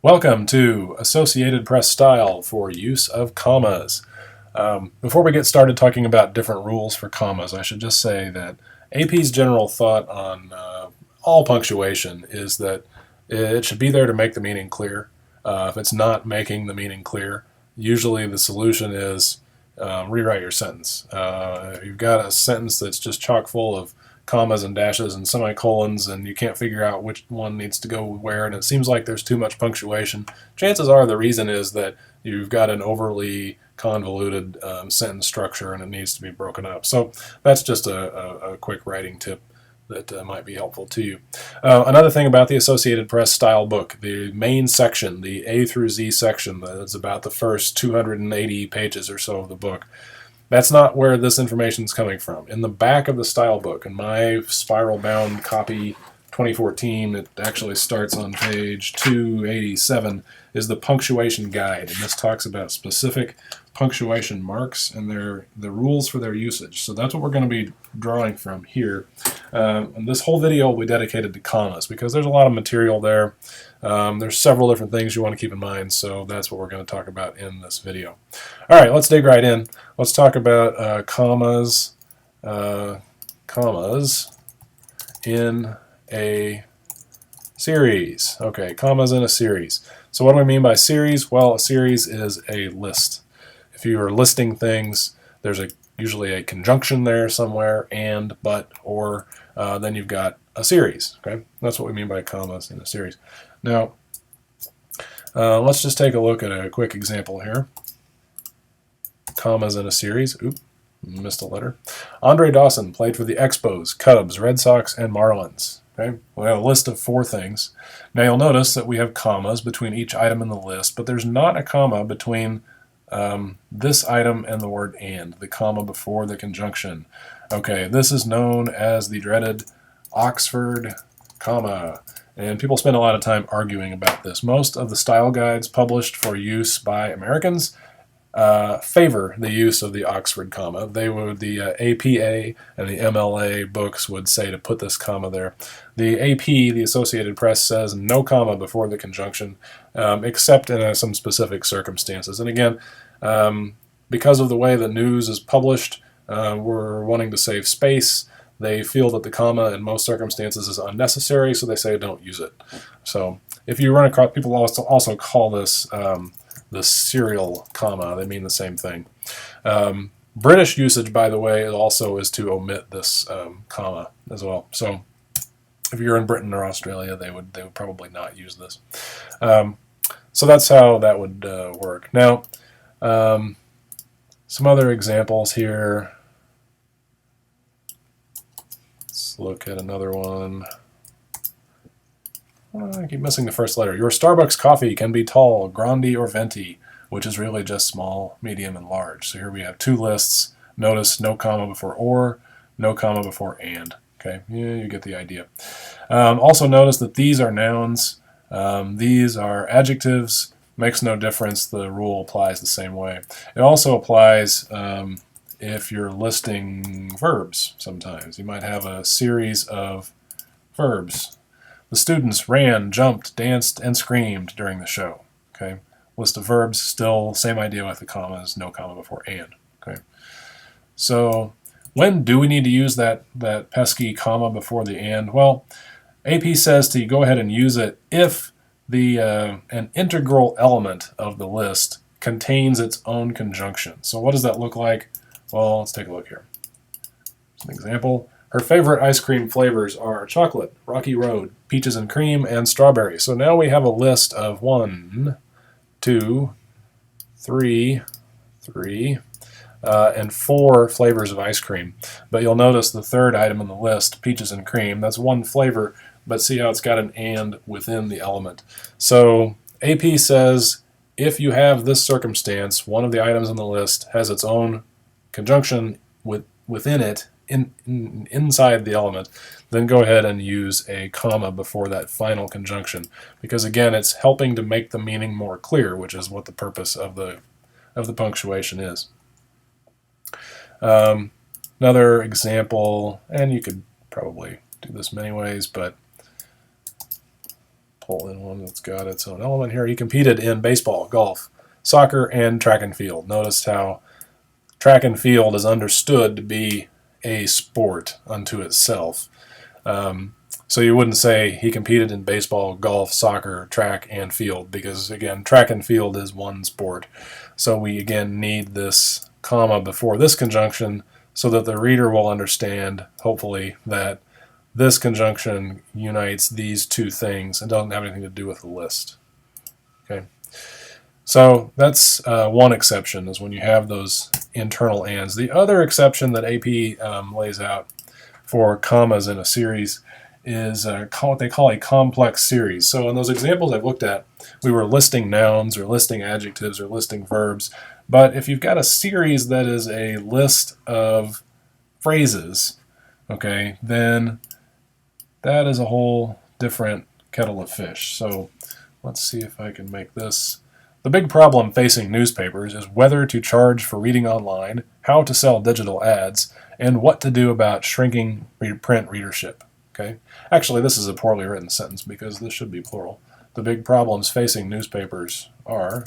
Welcome to Associated Press Style for use of commas. Before we get started talking about different rules for commas, I should just say that AP's general thought on all punctuation is that it should be there to make the meaning clear. If it's not making the meaning clear, usually the solution is rewrite your sentence. You've got a sentence that's just chock full of commas and dashes and semicolons, and you can't figure out which one needs to go where, and it seems like there's too much punctuation. Chances are the reason is that you've got an overly convoluted sentence structure and it needs to be broken up. So that's just a quick writing tip that might be helpful to you. Another thing about the Associated Press style book, the main section, the A through Z section, that's about the first 280 pages or so of the book. That's not where this information is coming from. In the back of the style book, in my spiral-bound copy 2014, it actually starts on page 287, is the punctuation guide. And this talks about specific punctuation marks and the rules for their usage. So that's what we're going to be drawing from here. And this whole video will be dedicated to commas because there's a lot of material there. There's several different things you want to keep in mind, so that's what we're going to talk about in this video. All right, let's dig right in. Let's talk about commas in a series. Okay, commas in a series. So what do we mean by series? Well, a series is a list. If you are listing things, there's usually a conjunction there somewhere, and, but, or, then you've got a series. Okay, that's what we mean by commas in a series. Now, let's just take a look at a quick example here. Commas in a series. Oop, missed a letter. Andre Dawson played for the Expos, Cubs, Red Sox, and Marlins. Okay, we have a list of 4 things. Now you'll notice that we have commas between each item in the list, but there's not a comma between this item and the word and, the comma before the conjunction. Okay, this is known as the dreaded Oxford comma, and people spend a lot of time arguing about this. Most of the style guides published for use by Americans favor the use of the Oxford comma. The APA and the MLA books would say to put this comma there. The AP, the Associated Press, says no comma before the conjunction, except in some specific circumstances. And again, because of the way the news is published, we're wanting to save space. They feel that the comma in most circumstances is unnecessary, so they say don't use it. So if you run across, people also call this the serial comma. They mean the same thing. British usage, by the way, also is to omit this comma as well. So if you're in Britain or Australia, they would probably not use this. So that's how that would work. Now, some other examples here. Let's look at another one. I keep missing the first letter. Your Starbucks coffee can be tall, grande, or venti, which is really just small, medium, and large. So here we have 2 lists. Notice no comma before or, no comma before and. Okay, yeah, you get the idea. Also notice that these are nouns. These are adjectives. Makes no difference. The rule applies the same way. It also applies if you're listing verbs sometimes. You might have a series of verbs. The students ran, jumped, danced, and screamed during the show. Okay, list of verbs, still same idea with the commas, no comma before and. Okay, so when do we need to use that pesky comma before the and? Well, AP says to go ahead and use it if an integral element of the list contains its own conjunction. So what does that look like? Well, let's take a look here. As an example, her favorite ice cream flavors are chocolate, Rocky Road, peaches and cream, and strawberry. So now we have a list of 1, 2, 3, and 4 flavors of ice cream. But you'll notice the third item in the list, peaches and cream, that's 1 flavor, but see how it's got an and within the element. So AP says if you have this circumstance, one of the items on the list has its own conjunction within it, inside the element, then go ahead and use a comma before that final conjunction, because again, it's helping to make the meaning more clear, which is what the purpose of the punctuation is. Another example, and you could probably do this many ways, but pull in one that's got its own element here. He competed in baseball, golf, soccer, and track and field. Notice how track and field is understood to be a sport unto itself. So you wouldn't say he competed in baseball, golf, soccer, track, and field, because again, track and field is one sport. So we again need this comma before this conjunction so that the reader will understand, hopefully, that this conjunction unites these two things and doesn't have anything to do with the list. Okay. So that's one exception, is when you have those internal ands. The other exception that AP lays out for commas in a series is what they call a complex series. So in those examples I've looked at, we were listing nouns or listing adjectives or listing verbs. But if you've got a series that is a list of phrases, okay, then that is a whole different kettle of fish. So let's see if I can make this. The big problem facing newspapers is whether to charge for reading online, how to sell digital ads, and what to do about shrinking print readership. Okay? Actually, this is a poorly written sentence because this should be plural. The big problems facing newspapers are,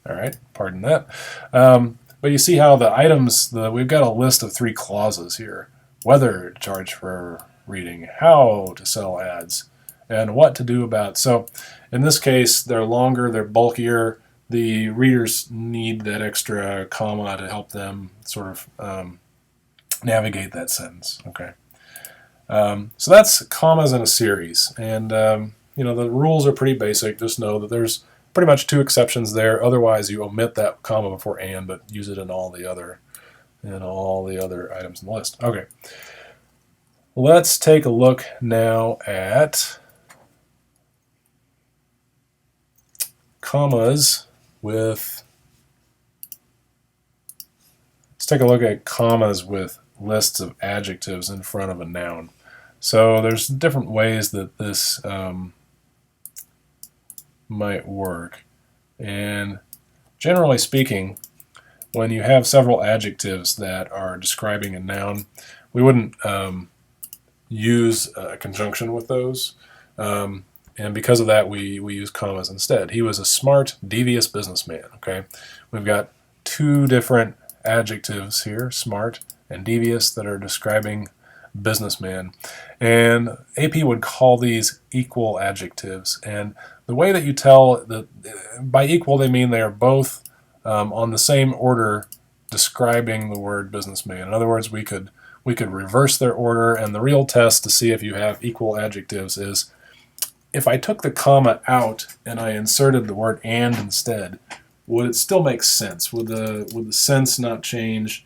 all right, pardon that. But you see how the items, we've got a list of 3 clauses here. Whether to charge for reading, how to sell ads, and what to do about. So in this case, they're longer, they're bulkier. The readers need that extra comma to help them sort of navigate that sentence. Okay. So that's commas in a series, and the rules are pretty basic. Just know that there's pretty much 2 exceptions there. Otherwise, you omit that comma before and, but use it in all the other items in the list. Okay. Let's take a look now at commas with. Let's take a look at commas with lists of adjectives in front of a noun. So there's different ways that this might work. And generally speaking, when you have several adjectives that are describing a noun, we wouldn't use a conjunction with those. And because of that, we use commas instead. He was a smart, devious businessman. Okay, we've got 2 different adjectives here, smart and devious, that are describing businessman. And AP would call these equal adjectives. And the way that you tell that by equal, they mean they are both on the same order describing the word businessman. In other words, we could reverse their order, and the real test to see if you have equal adjectives is if I took the comma out and I inserted the word and instead, would it still make sense? Would the sense not change?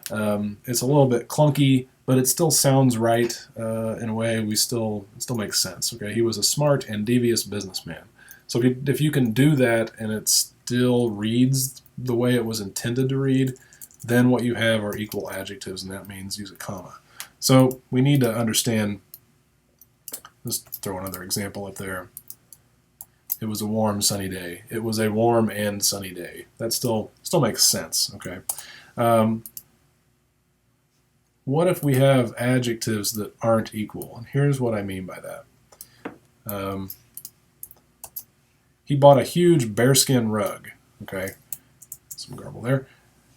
It's a little bit clunky, but it still sounds right in a way. It still makes sense. Okay, he was a smart and devious businessman. So if you can do that and it still reads the way it was intended to read, then what you have are equal adjectives, and that means use a comma. So we need to understand. Let's throw another example up there. It was a warm, sunny day. It was a warm and sunny day. That still makes sense. Okay. What if we have adjectives that aren't equal? And here's what I mean by that. He bought a huge bearskin rug. Okay, some garble there.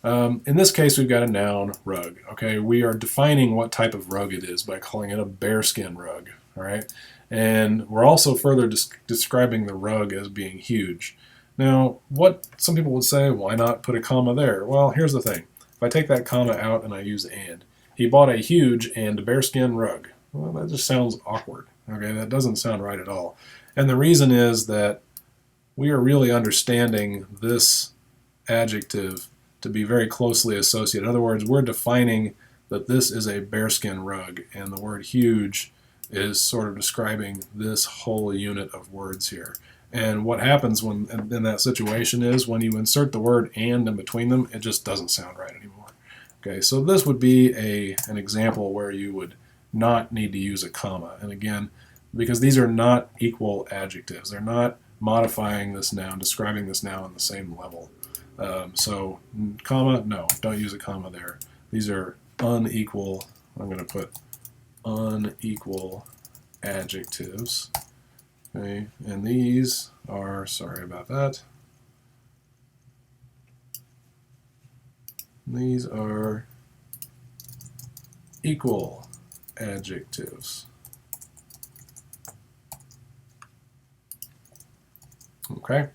In this case, we've got a noun, rug. Okay, we are defining what type of rug it is by calling it a bearskin rug. All right, and we're also further describing the rug as being huge. Now, what some people would say, why not put a comma there? Well, here's the thing. If I take that comma out and I use and, he bought a huge and bearskin rug. Well, that just sounds awkward. Okay, that doesn't sound right at all. And the reason is that we are really understanding this adjective to be very closely associated. In other words, we're defining that this is a bearskin rug, and the word huge is sort of describing this whole unit of words here. And what happens when in that situation is when you insert the word and in between them, it just doesn't sound right anymore. Okay, so this would be an example where you would not need to use a comma. And again, because these are not equal adjectives, they're not modifying this noun, describing this noun on the same level. So comma, no, don't use a comma there. These are unequal. I'm going to put unequal adjectives, Okay, and these are, sorry about that, these are equal adjectives. Okay.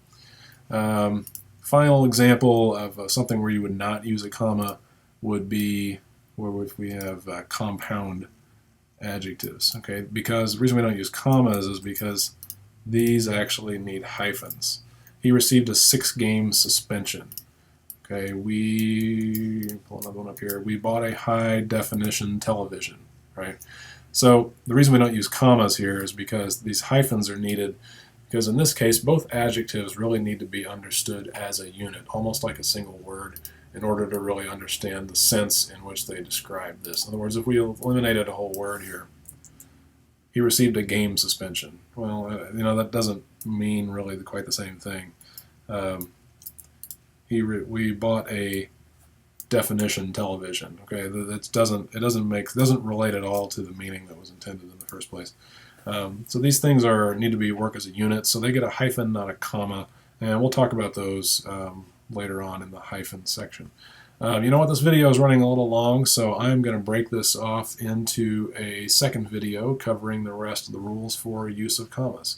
Final example of something where you would not use a comma would be where if we have compound adjectives. Okay, because the reason we don't use commas is because these actually need hyphens. He received a 6-game suspension. Okay, we pull another one up here. We bought a high definition television, right? So the reason we don't use commas here is because these hyphens are needed because in this case both adjectives really need to be understood as a unit, almost like a single word, in order to really understand the sense in which they describe this. In other words, if we eliminated a whole word here, he received a game suspension. Well, that doesn't mean really quite the same thing. We bought a definition television. Okay, that doesn't relate at all to the meaning that was intended in the first place. So these things need to work as a unit. So they get a hyphen, not a comma, and we'll talk about those later on in the hyphen section. You know what? This video is running a little long, so I'm going to break this off into a second video covering the rest of the rules for use of commas.